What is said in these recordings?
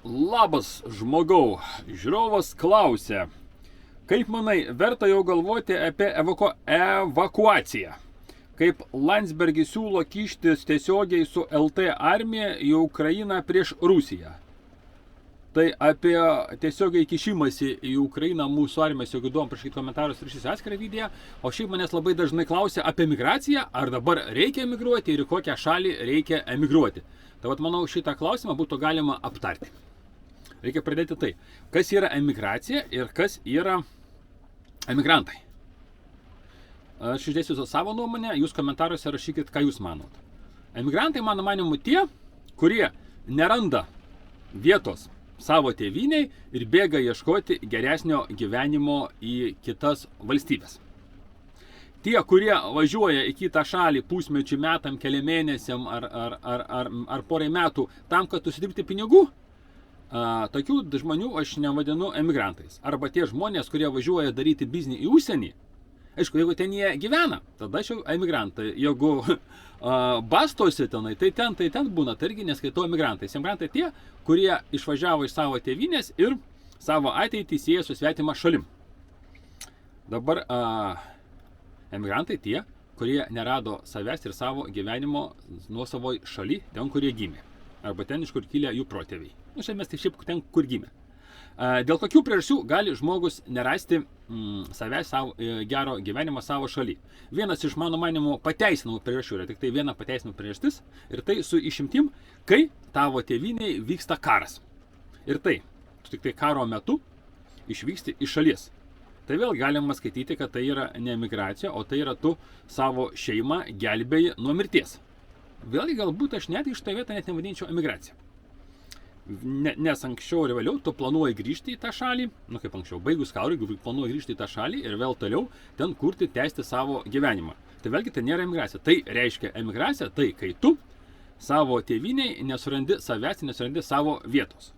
Labas žmogau, žiūrovas klausia, kaip manai, verta jau galvoti apie evakuaciją? Kaip Landsbergis siūlo kištis tiesiogiai su LT armija į Ukrainą prieš Rusiją? Tai apie tiesiogiai kišimąsi į Ukrainą mūsų armijos, jeigu duom prašyti komentarus ir šis atskirą video, o šiaip manęs labai dažnai klausia apie migraciją, ar dabar reikia emigruoti ir į kokią šalį reikia emigruoti. Tai vat manau šitą klausimą būtų galima aptarti. Reikia pradėti tai, kas yra emigracija ir kas yra emigrantai. Aš išdėsiu savo nuomonę, jūs komentaruose rašykit, ką jūs manot. Emigrantai, mano manimu, tie, kurie neranda vietos savo tėvyniai ir bėga ieškoti geresnio gyvenimo į kitas valstybės. Tie, kurie važiuoja į kitą šalį pusmečių metam, keliam mėnesiam ar porai metų tam, kad užsidirbti pinigų, tokių žmonių aš nevadinu emigrantais. Arba tie žmonės, kurie važiuoja daryti biznį į užsienį. Aišku, jeigu ten jie gyvena, tada aš jau emigrantai. Jeigu bastosi tenai, tai ten būna, tai irgi neskaitau emigrantais. Emigrantai tie, kurie išvažiavo iš savo tėvynės ir savo ateitį sieja su svetima šalim. Dabar emigrantai tie, kurie nerado savęs ir savo gyvenimo nuosavoj šaly, ten, kurie gimė. Arba ten, iš kur kilę jų protėviai. Nu, šiandien tai šiaip ten, kur gimė. Dėl tokių priežasčių gali žmogus nerasti savęs gero gyvenimo savo šaly. Vienas iš mano manimo pateisinamų priežasčių yra tik tai viena pateisinamų priežastis ir tai su išimtim, kai tavo tėvynėje vyksta karas. Ir tai, tu tik tai karo metu išvyksti iš šalies. Tai vėl galima skaityti, kad tai yra ne emigracija, o tai yra tu savo šeimą gelbėji nuo mirties. Vėlgi galbūt aš net iš tą vietą net nevadinčiau emigracija. Nes anksčiau ir vėliau tu planuoji grįžti į tą šalį, nu kaip anksčiau, baigus karui, planuoji grįžti į tą šalį ir vėl toliau ten kurti, tęsti savo gyvenimą. Tai vėlgi tai nėra emigracija. Tai reiškia emigracija, tai kai tu savo tėvyniai nesurandi savęs, nesurandi savo vietos.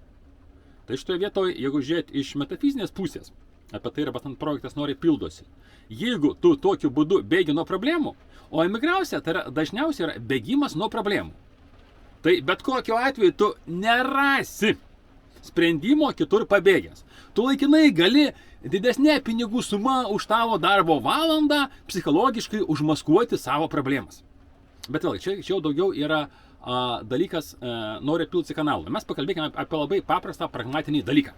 Tai šitoje vietoje, jeigu žiūrėt iš metafizinės pusės, apie tai arba ten projektas nori pildosi. Jeigu tu tokiu būdu bėgi nuo problemų, o emigracija tai yra dažniausiai yra bėgimas nuo problemų. Tai bet kokiu atveju tu nerasi sprendimo kitur pabėgęs. Tu laikinai gali didesnė pinigų suma už tavo darbo valandą psichologiškai užmaskuoti savo problemas. Bet vėlgi, čia jau daugiau yra dalykas, nori pilti kanalą. Mes pakalbėkime apie labai paprastą pragmatinį dalyką.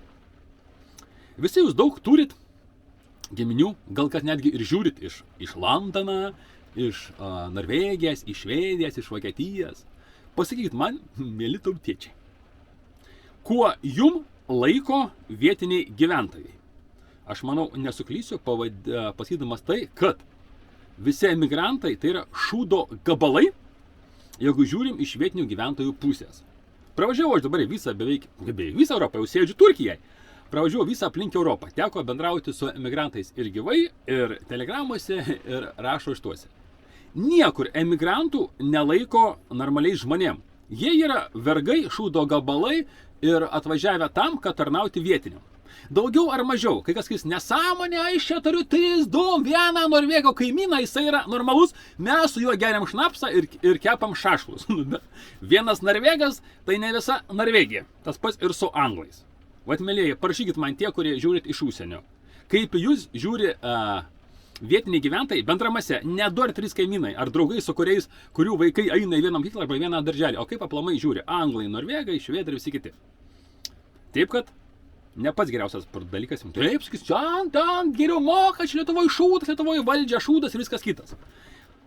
Visi jūs daug turit giminių, gal kad netgi ir žiūrit iš Londono, iš Norvegijos, iš Švedijos, iš Vokietijos. Pasakykit man, mėly tautiečiai, kuo jum laiko vietiniai gyventojai? Aš manau, nesuklysiu pasakydamas tai, kad visi emigrantai tai yra šūdo gabalai, jeigu žiūrim iš vietinių gyventojų pusės. Pravažiavau aš dabar beveik visą Europą, jau sėdžiu Turkijai. Pravažiavau visą aplink Europą. Teko bendrauti su emigrantais ir gyvai, ir telegramuose, ir rašo ištuose. Niekur emigrantų nelaiko normaliais žmonėm. Jie yra vergai, šūdo gabalai ir atvažiavę tam, kad tarnauti vietiniam. Daugiau ar mažiau, kai kas sakys, nesąmonė, aš čia turiu 3, 2, 1 Norvego kaimyną, jisai yra normalus, mes su juo geriam šnapsą ir kepam šašlus. Vienas Norvegas, tai ne visa Norvegija. Tas pats ir su anglais. Vat, mėlėjai, parašykit man tie, kurie žiūrit iš užsienio. Kaip jūs žiūri vietiniai gyventojai bendramase, ne 2 ar 3 kaimynai, ar draugai, su kurių vaikai eina į vieną mokyklą arba į vieną darželį, o kaip aplamai žiūri anglai, norvegai, švedai ir visi kiti. Taip, kad ne pats geriausias dalykas, taip, sakys, ten geriau moka, čia Lietuvoje šūdas, Lietuvoje valdžia šūdas ir viskas kitas.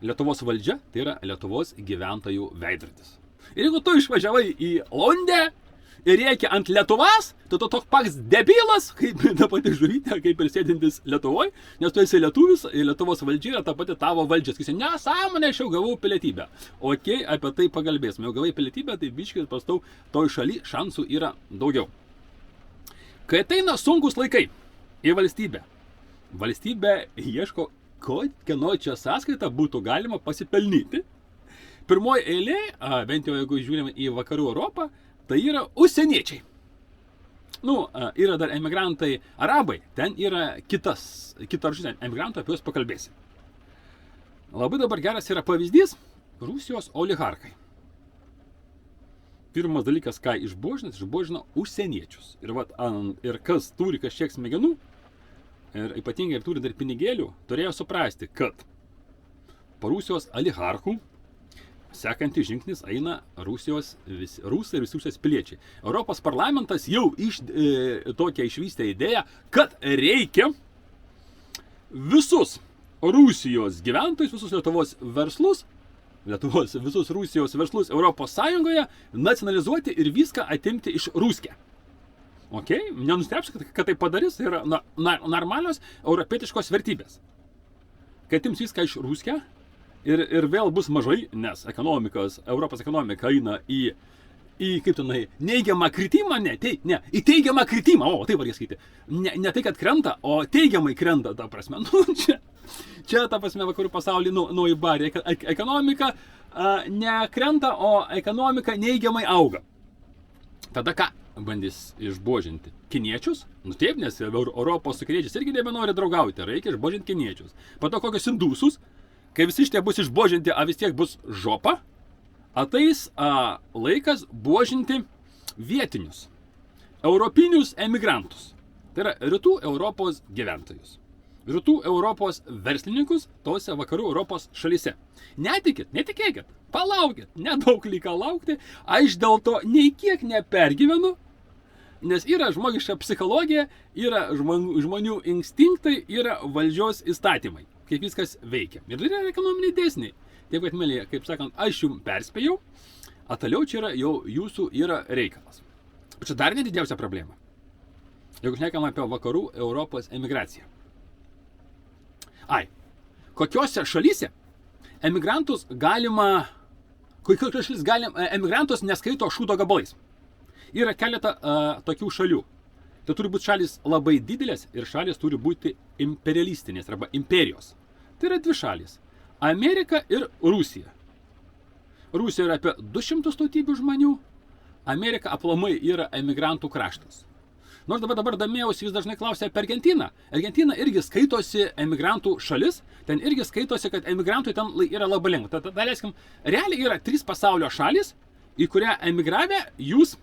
Lietuvos valdžia tai yra Lietuvos gyventojų veidrodis. Ir jeigu tu išvažiavai į Londę ir rėkia ant Lietuvos, tai tu toks pats debilas, kaip ta pati žuvytė, kaip ir sėdintis Lietuvoje, nes tu esi lietuvis ir Lietuvos valdžia yra ta pati tavo valdžia. Sakysi, nesąmonė, aš jau gavau pilietybę. Okei, apie tai pagalbėsime. Jau gavai pilietybę, tai biškis pastau, toj šaly šansų yra daugiau. Kai ateina sunkus laikai į valstybę, valstybė ieško, kokią čia sąskaitą būtų galima pasipelnyti. Pirmoji eilė, bent jau jeigu žiūrime į vakarų Europą, tai yra užsieniečiai. Nu, yra dar emigrantai arabai, ten yra kita rūšis emigrantų, apie juos pakalbėsim. Labai dabar geras yra pavyzdys Rusijos oligarkai. pirmas dalykas, ką išbožino užsieniečius. Ir kas turi kažkiek smegenų, ir ypatingai ir turi dar pinigėlių, turėjo suprasti, kad po Rusijos oligarchų sekantis žingsnis eina rusai ir visi Rusijos piliečiai. Europos parlamentas jau tokią išvystė idėją, kad reikia visus Rusijos gyventojus, visus Lietuvos verslus, visus Rusijos verslus Europos Sąjungoje nacionalizuoti ir viską atimti iš Ruskė. Nenustebsiu, kad tai padarys, tai yra normalios europietiškos vertybės. Kad ims viską iš Ruskė ir vėl bus mažai, nes Europos ekonomika eina į kaip tenai, neigiamą kritimą, į teigiamą kritimą, taip reikia sakyti. Ne tai, kad krenta, o teigiamai krenta, ta prasme. Čia ta prasme, vakarų pasaulį, į barį. Ekonomika nekrenta, o ekonomika neigiamai auga. Tada ką bandys išbožinti? Kiniečius? Taip, nes Europos su kiniečiais irgi nebenori draugauti, reikia išbožinti kiniečius. Po to kokius indusus, kai visi šitie bus išbožinti, vis tiek bus žopa, ateis laikas božinti vietinius, europinius emigrantus. Tai yra rytų Europos gyventojus. Rytų Europos verslininkus tose vakarų Europos šalyse. Netikėkit, palaukit, nedaug lyga laukti, aš dėl to nei kiek nepergyvenu, nes yra žmogiška psichologija, yra žmonių instinktai, yra valdžios įstatymai, kaip viskas veikia. Ir yra ekonominiai dėsniai. Taip kad, mėlyje, kaip sakant, aš jums perspėjau, o toliau čia jau jūsų yra reikalas. Čia dar nedidžiausia problema. Jeigu šnekam apie vakarų Europos emigraciją. Kokiose šalyse emigrantus emigrantus neskaito šūdo gabalais. Yra keletą tokių šalių. Tai turi būti šalis labai didelės ir šalis turi būti imperialistinės arba imperijos. Tai yra dvi šalis. Amerika ir Rusija. Rusija yra apie 200 tautybių žmonių, Amerika aplamai yra emigrantų kraštas. Nors dabar domėjausi, vis dažnai klausia apie Argentiną. Argentina irgi skaitosi emigrantų šalis, ten irgi skaitosi, kad emigrantų ten yra labai lengva. Tada leiskim, realiai yra 3 pasaulio šalis, į kurią emigravę jūs,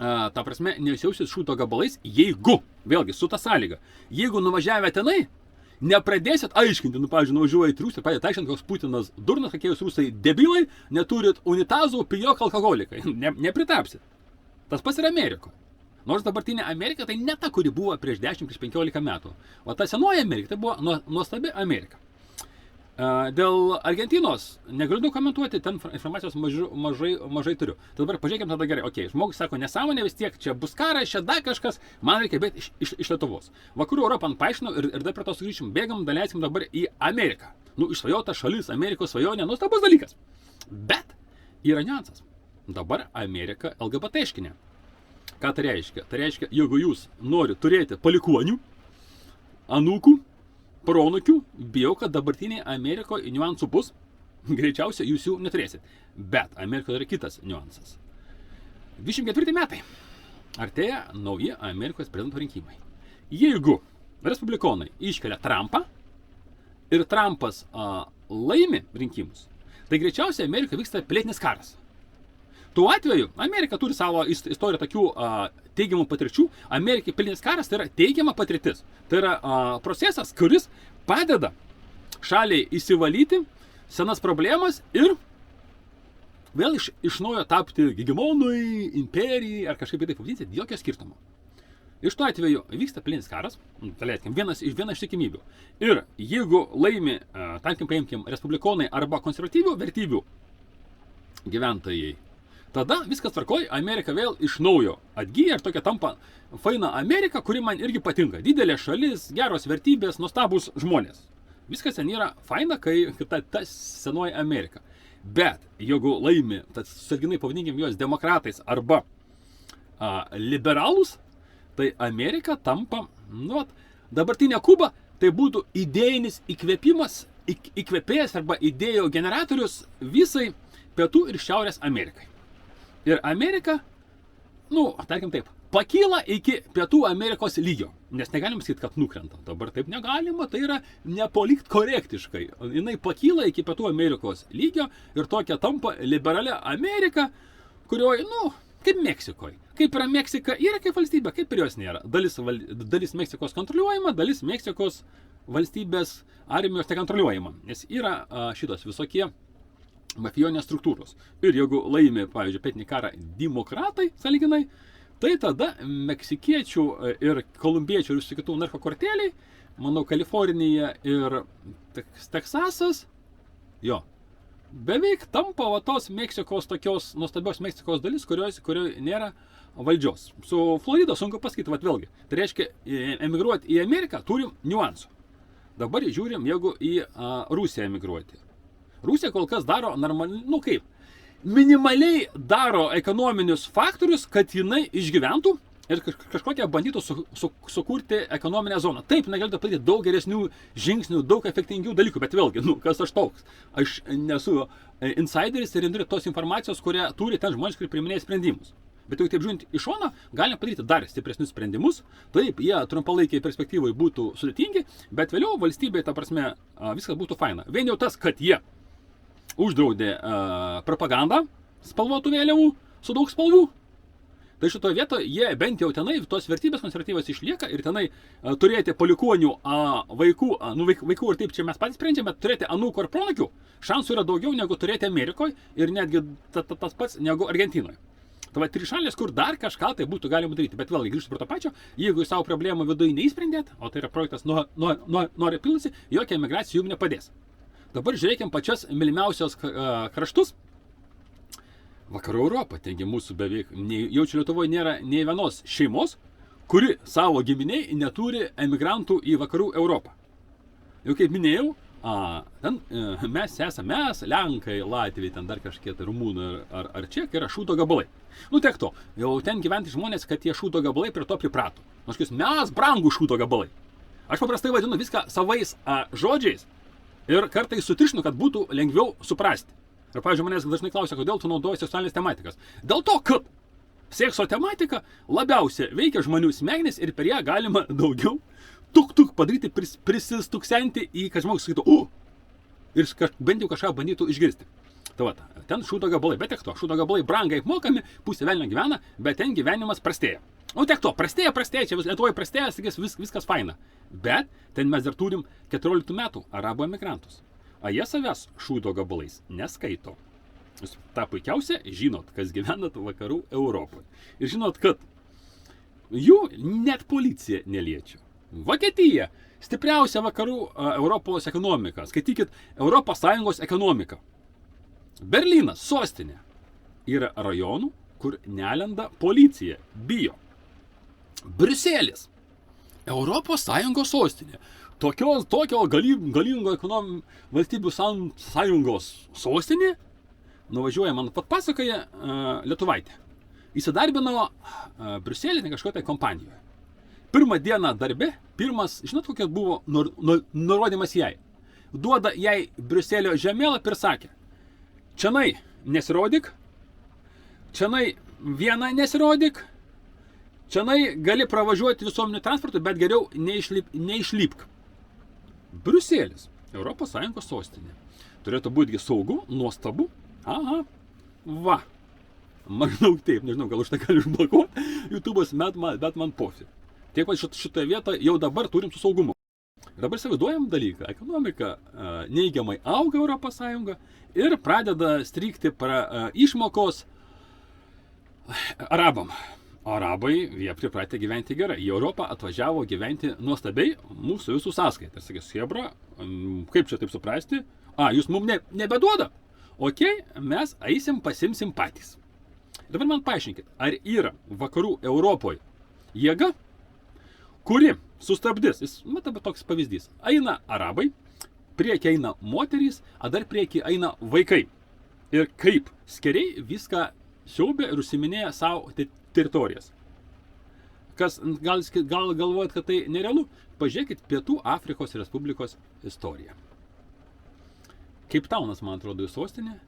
ta prasme, nesijausit šūdo gabalais, jeigu, vėlgi, su ta sąlyga, jeigu nuvažiavę tenai, nepradėsit aiškinti, pavyzdžiui, nuvažiuojat į Rusiją, pradėt aiškinti, koks Putinas durnas, kokie jūs rusai debilai, neturit unitazų, pijok alkoholikai. Nepritapsit. Tas pats yra Amerikoje. Nors dabartinė Amerika tai ne ta, kuri buvo prieš 10-15 metų. O ta senoji Amerika, tai buvo nuostabi Amerika. Dėl Argentinos negaliu daug komentuoti, ten informacijos mažai turiu. Tai dabar pažiūrėkime tada gerai. Žmogus sako, nesąmonė vis tiek, čia bus karas, čia dar kažkas, man reikia bėgti iš Lietuvos. Vakarų Europą paaiškinau ir dar prie to sugrįšim, bėgam, daleisim dabar į Ameriką. Išsvajota šalis, Amerikos svajonė, nuostabus dalykas. Bet yra niuansas. Dabar Amerika LGBT-škinė. Ką tai reiškia? Tai reiškia, jeigu jūs nori turėti palikuonių, anūkų, pronukių, bijau, kad dabartiniai Amerikoje niuansų bus, greičiausiai jūs jų neturėsit. Bet Amerikoje yra kitas niuansas. 24 metai. Artėja nauji Amerikos prezidento rinkimai. Jeigu respublikonai iškelia Trumpą ir Trumpas laimi rinkimus, tai greičiausiai Amerikoje vyksta pilietinis karas. Tuo atveju Amerika turi savo istoriją tokių teigiamų patirčių. Amerikai pilietinis karas tai yra teigiama patirtis. Tai yra procesas, kuris padeda šaliai įsivalyti senas problemas ir vėl iš naujo tapti hegemonui, imperijai ar kažkaip taip pavadinti, jokio skirtumo. Iš tuo atveju vyksta pilietinis karas, viena iš tikimybių. Ir jeigu laimi, paimkim, respublikonai arba konservatyvių vertybių gyventojai, tada viskas tvarkoj, Amerika vėl iš naujo atgyja ir tokia tampa faina Amerika, kuri man irgi patinka. Didelė šalis, geros vertybės, nuostabus žmonės. Viskas ten yra faina, kai ta senoji Amerika. Bet jeigu laimi, tad sarginai pavadinkim juos demokratais arba liberalus, tai Amerika tampa, dabartinė Kuba, tai būtų idėjinis įkvėpėjas arba idėjų generatorius visai Pietų ir Šiaurės Amerikai. Ir Amerika, tarkim taip, pakyla iki Pietų Amerikos lygio. Nes negalim sakyti, kad nukrenta. Dabar taip negalima, tai yra nepolikt korektiškai. Jinai pakyla iki Pietų Amerikos lygio ir tokia tampa liberalia Amerika, kurioje, kaip Meksikoje. Kaip yra Meksika, yra kaip valstybė, kaip ir jos nėra. Dalis Meksikos kontroliuojama, dalis Meksikos valstybės armijos nekontroliuojama. Nes yra šitos visokie mafionės struktūros. Ir jeigu laimi, pavyzdžiui, pietinį karą demokratai, sąlyginai, tai tada meksikiečių ir kolumbiečių ir visų kitų narkokarteliai, manau, Kalifornija ir Teksasas, beveik tampa tos Meksikos tokios nuostabios Meksikos dalis, kurioje nėra valdžios. Su Florida sunku pasakyti, vėlgi. Tai reiškia, emigruoti į Ameriką turim niuansų. Dabar žiūrim, jeigu į Rusiją emigruoti. Rusija kol kas daro minimaliai daro ekonominius faktorius, kad jinai išgyventų ir kažkokią bandytų sukurti ekonominę zoną. Taip, negalite padaryti daug geresnių žingsnių, daug efektingių dalykų, bet vėlgi, kas aš toks? Aš nesu insideris ir neturiu tos informacijos, kurią turi ten žmonės, kurie priiminėja sprendimus. Bet jau taip žiūrint iš šono, galim padaryti dar stipresnius sprendimus. Taip, jie trumpalaikiai perspektyvai būtų sudėtingi, bet vėliau valstybėje, ta prasme, viskas būtų faina. Vien jau tas, kad jie uždraudė propagandą spalvotų vėliavų su daug spalvų. Tai šitoje vietoje jie bent jau tenai tos vertybės konservatyvos išlieka ir tenai turėti palikonių vaikų ir taip čia mes patys sprendžiame, bet turėti anūkų ar proanūkių šansų yra daugiau negu turėti Amerikoje ir netgi tas pats negu Argentinoje. Tai va, trišalės, kur dar kažką tai būtų galima daryti, bet vėlgi grįžtu prie to pačio, jeigu jūs savo problemą viduje neįsprendėt, o tai yra projektas nori pilasi, jokia emigracija jums nepadės. Dabar žiūrėkim pačias mylimiausios kraštus. Vakarų Europą, taigi mūsų beveik, jaučiu Lietuvoje nėra nei vienos šeimos, kuri savo giminiai neturi emigrantų į Vakarų Europą. Jau kaip minėjau, ten mes esame, Lenkai, Latviai, ten dar kažkiek rumūnai ar čekai yra šūdo gabalai. Tiek to, jau ten gyventi žmonės, kad tie šūdo gabalai prie to priprato. Mes brangų šūdo gabalai. Aš paprastai vadinu viską savais žodžiais. Ir kartais sutrišinu, kad būtų lengviau suprasti. Ir, pavyzdžiui, manęs dažnai klausia, kodėl tu naudoji seksualinės tematikas. Dėl to, kad sekso tematika labiausiai veikia žmonių smegenis ir per ją galima daugiau padaryti, prisistuksenti į, kad žmogus sakytų, ir bent jau kažką bandytų išgirsti. Tai va, ten šūdo gabalai, bet tiek to, šūdo gabalai brangiai apmokami, pusė velnio gyvena, bet ten gyvenimas prastėja. Tiek to, prastėja, čia Lietuvoje prastėja, sakys, viskas faina. Bet ten mes dar turim 14 metų arabų emigrantus. Jie savęs šūdo gabalais neskaito. Jūs tą puikiausia žinot, kas gyvenat Vakarų Europoje. Ir žinot, kad jų net policija neliečia. Vokietija stipriausia Vakarų Europos ekonomika. Skaitykit, ES ekonomika. Berlynas, sostinė. Yra rajonų, kur nelenda policija, bijo. Briuselis, ES sostinė. Tokio galingo valstybių sąjungos sostinė, nuvažiuoja, man pasakoja lietuvaitė. Įsidarbino Briuselį kažkokią kompanijoje. Pirmą dieną darbe, žinot, kokia buvo nurodymas jai. Duoda jai Briuselio žemėlapį ir sakė, čianai nesirodyk, čianai vieną nesirodyk, čianai gali pravažiuoti visuomenių transportu, bet geriau neišlipk. Briuselis, ES sostinė. Turėtų būti saugu, nuostabu. Va. Maždaug taip, nežinau, gal už tai gali užblokuoti. YouTube'as bet man pofi. Tiek pat šitoje vietoje jau dabar turim su saugumu. Dabar įsivaizduojam dalyką. Ekonomika neigiamai auga ES ir pradeda strigti išmokos arabam. Arabai, jie pripratę gyventi gerai. Į Europą atvažiavo gyventi nuostabiai mūsų visų sąskaitą. Ir sakys, Hebra, kaip čia taip suprasti? Jūs mums nebeduoda? Mes eisim, pasimsim patys. Dabar man paaiškinkit, ar yra Vakarų Europoje jėga, kuri sustabdys, toks pavyzdys, eina arabai, prieki eina moterys, dar prieki eina vaikai. Ir kaip skeriai viską siaubia ir užsiminėja savo teritorijas. Kas gal galvojat, kad tai nerealu? Pažiūrėkit Pietų Afrikos Respublikos istoriją. Keiptaunas, man atrodo, sostinė,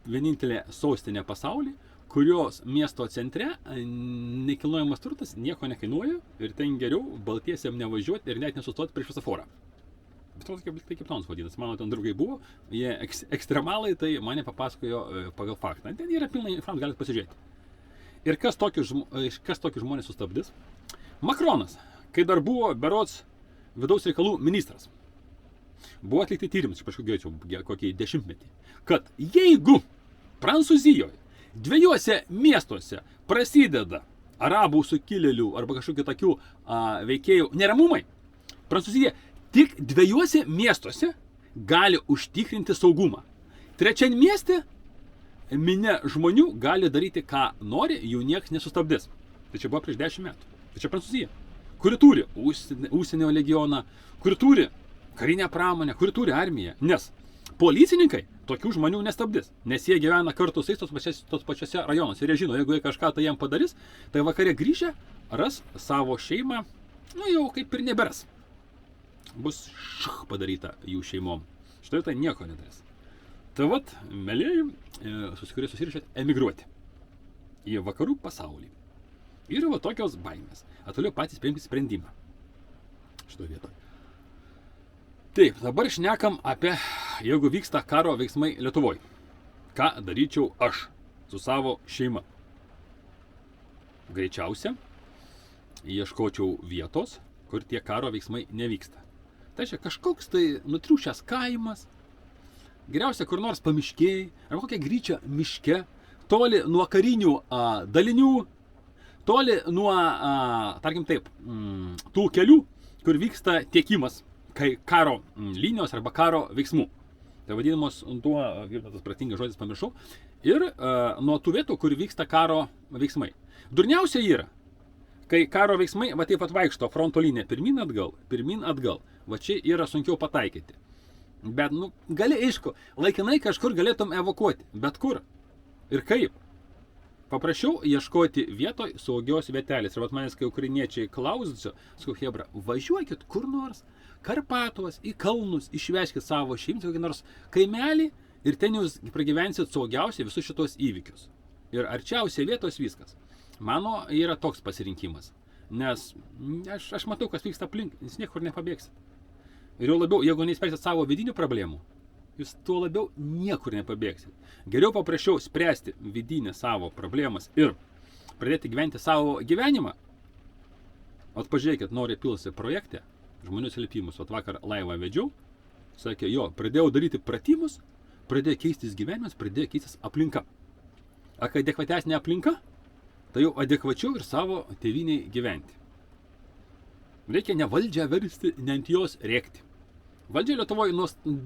vienintelė sostinė pasaulyje, kurios miesto centre nekilnojamas turtas nieko nekainuoja ir ten geriau baltiesiam nevažiuoti ir net nesustoti prieš šviesoforą. Tai kaip tons vadinasi, mano ten draugai buvo, jie ekstremalai, tai mane papasakojo pagal faktą. Ten yra pilna informacijos, galite pasižiūrėti. Ir kas tokius žmonės sustabdys? Makronas, kai dar buvo berods vidaus reikalų ministras, buvo atlikti tyrimus, iš kažkokio kokį 10-metį, kad jeigu Prancūzijoje 2 miestuose prasideda arabų sukilėlių arba kažkokių tokių veikėjų neramumai, Prancūzija tik 2 miestuose gali užtikrinti saugumą. 3 mieste minia žmonių gali daryti, ką nori, jų niekas nesustabdys. Tai čia buvo prieš 10 metų. Tai čia Prancūzija, kuri turi užsienio legioną, kuri turi karinę pramonę, kuri turi armiją. Nes policininkai tokių žmonių nestabdys, nes jie gyvena kartu su jais tos pačiose rajonuose. Ir jie žino, jeigu jie kažką tai jam padarys, tai vakare grįžę ras savo šeimą, jau kaip ir neberas. Bus padaryta jų šeimom. Štai tai nieko nedarys. Tai vat, mėlėjai, kurie susirišėt emigruoti į vakarų pasaulį. Ir va tokios baimės. Toliau patys priimti sprendimą. Šitoje vietoje. Taip, dabar šnekam apie, jeigu vyksta karo veiksmai Lietuvoje. Ką daryčiau aš su savo šeima? Greičiausia, ieškočiau vietos, kur tie karo veiksmai nevyksta. Tai čia kažkoks tai nutriušęs kaimas, geriausia kur nors pamiškėj, ar kokia gryčia miške, toli nuo karinių dalinių, toli nuo, tarkim taip, tų kelių, kur vyksta tiekimas karo linijos arba karo veiksmų. Tai vadinamos tuo, kaip tas pratingas žodis pamiršau, ir nuo tų vietų, kur vyksta karo veiksmai. Durniausia yra, kai karo veiksmai, va taip vaikšto fronto linija pirmin atgal, va čia yra sunkiau pataikyti. Bet, gali, aišku, laikinai kažkur galėtum evakuoti, bet kur ir kaip. Paprašiau ieškoti vietoj saugios vietelės. Ir vat manęs, kai ukrainiečiai klausdžia, sakau, hebra, važiuokit kur nors, Karpatuos, į kalnus, išvežkit savo šeims, kokį nors kaimelį ir ten jūs pragyvensit saugiausiai visus šitos įvykius. Ir arčiausiai vietos viskas. Mano yra toks pasirinkimas, nes aš matau, kas vyksta aplink, jūs niekur nepabėgsit. Ir jau labiau, jeigu neįspręsit savo vidinių problemų, jūs tuo labiau niekur nepabėgsit. Geriau paprašiau spręsti vidinę savo problemas ir pradėti gyventi savo gyvenimą. Ot pažiūrėkit, nori pilsi projekte, žmonių atsilipimus. Ot vakar laivą vedžiau, sakė, pradėjau daryti pratimus, pradėjo keistis gyvenimas, pradėjo keistis aplinka. A kai adekvatesnė aplinka, tai jau adekvačiau ir savo tėviniai gyventi. Reikia ne valdžią versti, ne ant jos rėkti. Valdžia Lietuvoje,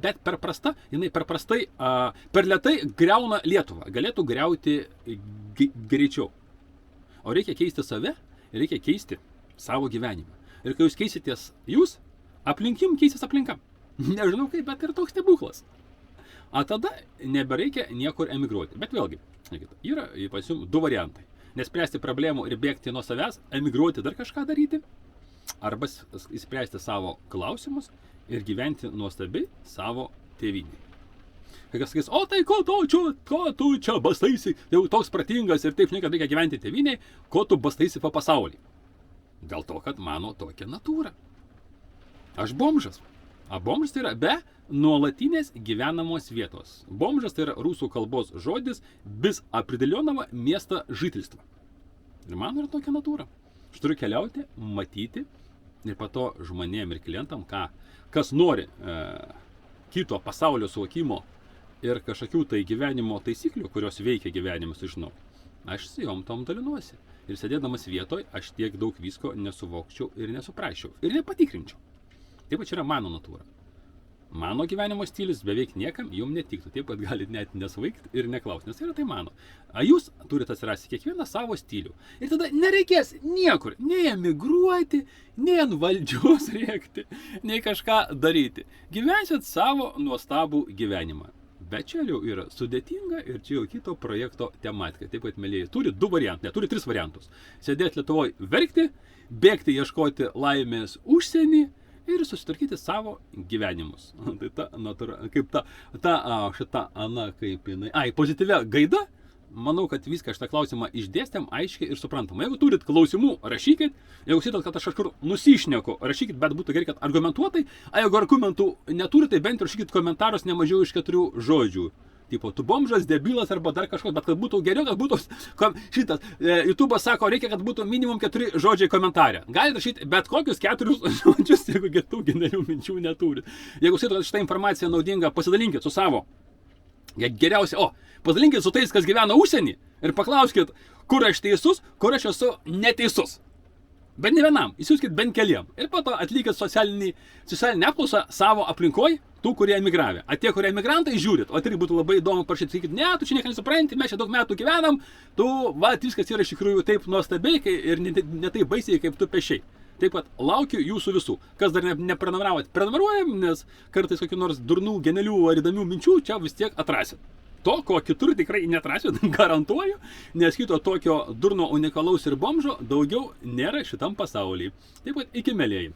bet per prasta, jinai per prastai, per lėtai griauna Lietuvą. Galėtų griauti greičiau. O reikia keisti save, reikia keisti savo gyvenimą. Ir kai jūs keisitės jūs, aplinkim keisis aplinka. Nežinau kaip, bet ir toks stebuklas. A tada nebereikia niekur emigruoti. Bet vėlgi, yra pas jums 2 variantai. Nespręsti problemų ir bėgti nuo savęs, emigruoti dar kažką daryti, arba įspręsti savo klausimus ir gyventi nuostabiai savo tėvynėje. Kai kas sakys, o tai ko tu čia bastaisi, jau toks pratingas ir taip niekad reikia gyventi tėvynėje, ko tu bastaisi po pasaulį. Dėl to, kad mano tokia natūra. Aš bomžas. A bomžas tai yra be nuolatinės gyvenamos vietos. Bomžas tai yra rusų kalbos žodis без определенного места жительства. Ir mano yra tokia natūra. Aš turiu keliauti, matyti ir po to žmonėm ir klientam, kas nori kito pasaulio suvokimo ir kažkokių tai gyvenimo taisyklių, kurios veikia gyvenimus, žinau. Aš su jom tom dalinuosi. Ir sėdėdamas vietoj, aš tiek daug visko nesuvokčiau ir nesuprasčiau. Ir nepatikrinčiau. Taip pat yra mano natūra. Mano gyvenimo stilius beveik niekam jums netiktų. Taip pat galite net nesvaigti ir neklausti, nes yra tai mano. A jūs turite atsirasti kiekvieną savo stilių. Ir tada nereikės niekur, nei emigruoti, nei ant valdžios rėkti, nei kažką daryti. Gyvensit savo nuostabų gyvenimą. Bet čia jau yra sudėtinga ir čia jau kito projekto tematika. Taip pat, mėlyje, turi 2 variantus, turi 3 variantus. Sėdėti Lietuvoje verkti, bėgti ieškoti laimės užsienį ir susitvarkyti savo gyvenimus. Tai ta natūra, kaip šita, kaip jinai, pozityvia gaida, manau, kad viską šitą klausimą išdėstėm aiškiai ir suprantamai. Jeigu turit klausimų, rašykit. Jeigu sitat, kad aš kažkur nusišneku, rašykit, bet būtų gerai, kad argumentuotai. A jeigu argumentų neturite, tai bent rašykit komentarus ne mažiau iš 4 žodžių. Tipo, tu bomžas, debilas arba dar kažkoks, bet kad būtų geriau, kad būtų šitas. YouTube'as sako, reikia, kad būtų minimum 4 žodžiai komentarė. Galite rašyti bet kokius 4 žodžius, jeigu kitų genialių minčių neturit. Jeigu sitat, kad šitą informaciją naudinga, pasidalinkit su savo. Geriausia, pasidalinkit su tais, kas gyvena užsienį ir paklauskit, kur aš teisus, kur aš esu neteisus. Bet ne vienam, įsiųskit bent keliem. Ir po to atlikit socialinę apklausą savo aplinkoj, tų, kurie emigravė. O tie, kurie emigrantai, žiūrit. O tai būtų labai įdomu parašyti, sakykit, ne, tu čia nieko nesupranti, mes čia daug metų gyvenam, viskas yra iš tikrųjų taip nuostabiai ir ne taip baisiai, kaip tu pešiai. Taip pat laukiu jūsų visų. Kas dar neprenumeravot, prenumeruojam, nes kartais kokių nors durnų, genialių ar įdomių minčių čia vis tiek atrasit. To, ko kitur tikrai neatrasit, garantuoju, nes kito tokio durno, unikalaus ir bomžo daugiau nėra šitam pasaulyje. Taip pat iki mielieji.